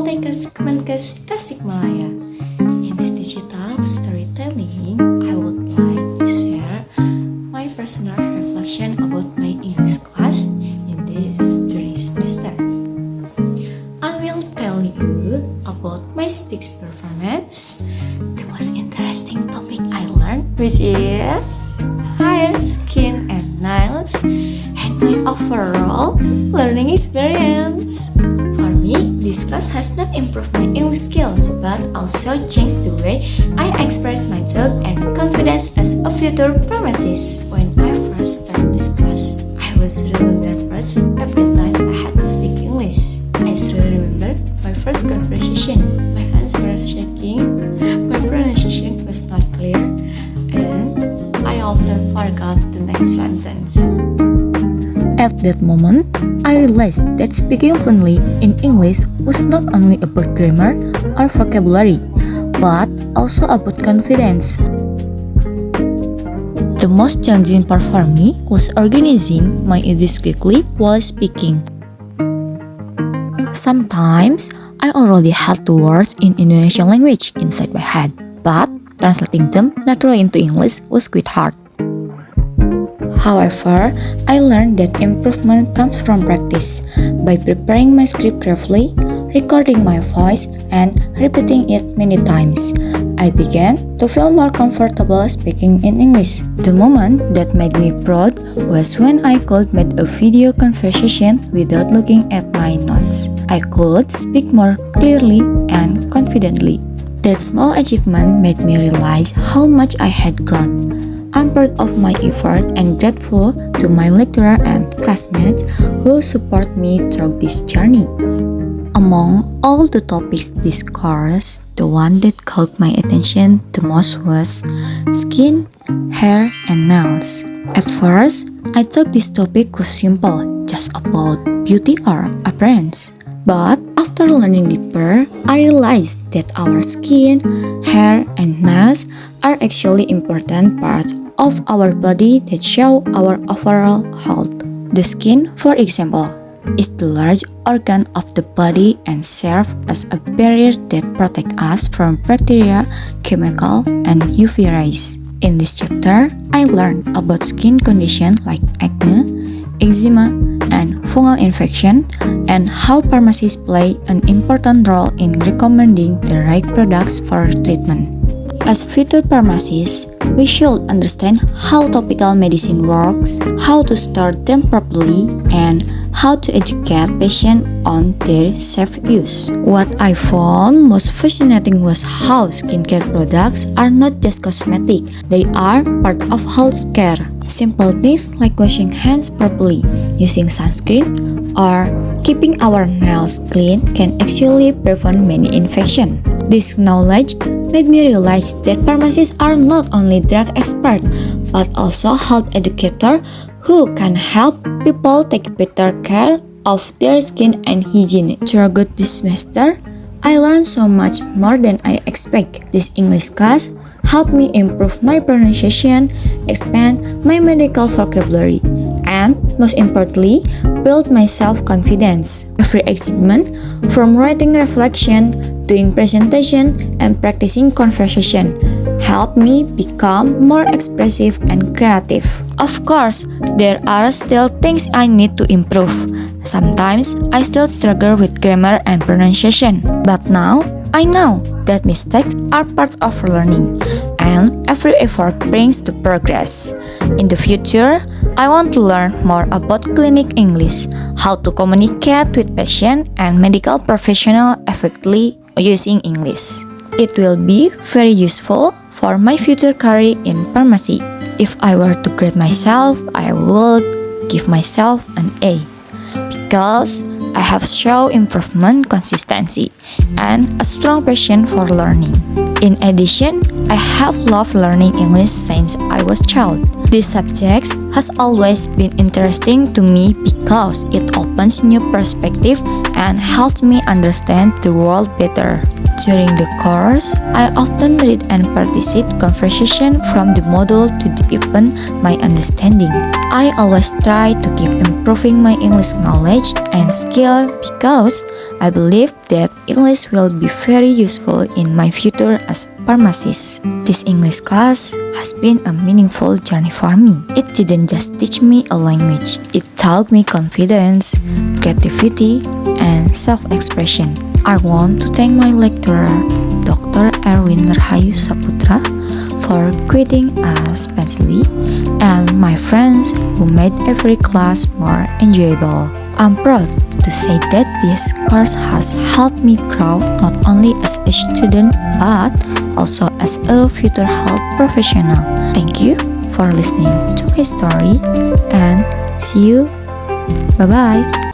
Poltekkes Kemenkes Tasikmalaya. In this digital storytelling, I would like to share my personal reflection about my English class in this during semester. I will tell you about my speech performance, the most interesting topic I learned, which is hair, skin, and nails, and my overall learning experience. For me, this class has not improved my English skills, but also changed the way I express myself and confidence as a future promises. When I first started this class, I was really nervous every time I had to speak English. I still remember my first conversation. My hands were shaking, my pronunciation was not clear, and I often forgot the next sentence. At that moment, I realized that speaking fluently in English was not only about grammar or vocabulary, but also about confidence. The most challenging part for me was organizing my ideas quickly while speaking. Sometimes, I already had the words in Indonesian language inside my head, but translating them naturally into English was quite hard. However, I learned that improvement comes from practice. By preparing my script carefully, recording my voice, and repeating it many times, I began to feel more comfortable speaking in English. The moment that made me proud was when I could make a video conversation without looking at my notes. I could speak more clearly and confidently. That small achievement made me realize how much I had grown. I'm proud of my effort and grateful to my lecturer and classmates who support me through this journey. Among all the topics discussed, the one that caught my attention the most was skin, hair, and nails. At first, I thought this topic was simple, just about beauty or appearance. But after learning deeper, I realized that our skin, hair, and nails are actually important parts of our body that show our overall health. The skin, for example, is the large organ of the body and serves as a barrier that protects us from bacteria, chemical, and UV rays. In this chapter, I learned about skin conditions like acne, eczema, and fungal infection, and how pharmacists play an important role in recommending the right products for treatment. As future pharmacists, we should understand how topical medicine works, how to store them properly, and how to educate patients on their safe use. What I found most fascinating was how skincare products are not just cosmetic, they are part of health care. Simple things like washing hands properly, using sunscreen, or keeping our nails clean can actually prevent many infections. This knowledge made me realize that pharmacists are not only drug experts, but also health educators who can help people take better care of their skin and hygiene. Throughout this semester, I learned so much more than I expected. This English class helped me improve my pronunciation, expand my medical vocabulary, and most importantly, build my self-confidence. Every achievement, from writing reflection, doing presentation, and practicing conversation, helped me become more expressive and creative. Of course, there are still things I need to improve. Sometimes, I still struggle with grammar and pronunciation. But now, I know that mistakes are part of learning, and every effort brings to progress. In the future, I want to learn more about clinic English, how to communicate with patients and medical professionals effectively using English. It will be very useful for my future career in pharmacy. If I were to grade myself, I would give myself an A, because I have shown improvement, consistency, and a strong passion for learning. In addition, I have loved learning English since I was a child. This subject has always been interesting to me because it opens new perspectives and helped me understand the world better. During the course, I often read and participate conversation from the module to deepen my understanding. I always try to keep improving my English knowledge and skill because I believe that English will be very useful in my future as a pharmacist. This English class has been a meaningful journey for me. It didn't just teach me a language, it taught me confidence, creativity, and self-expression. I want to thank my lecturer, Dr. Erwin Rahayu Saputra, for guiding us peacefully, and my friends who made every class more enjoyable. I'm proud to say that this course has helped me grow not only as a student but also as a future health professional. Thank you for listening to my story and see you. Bye bye.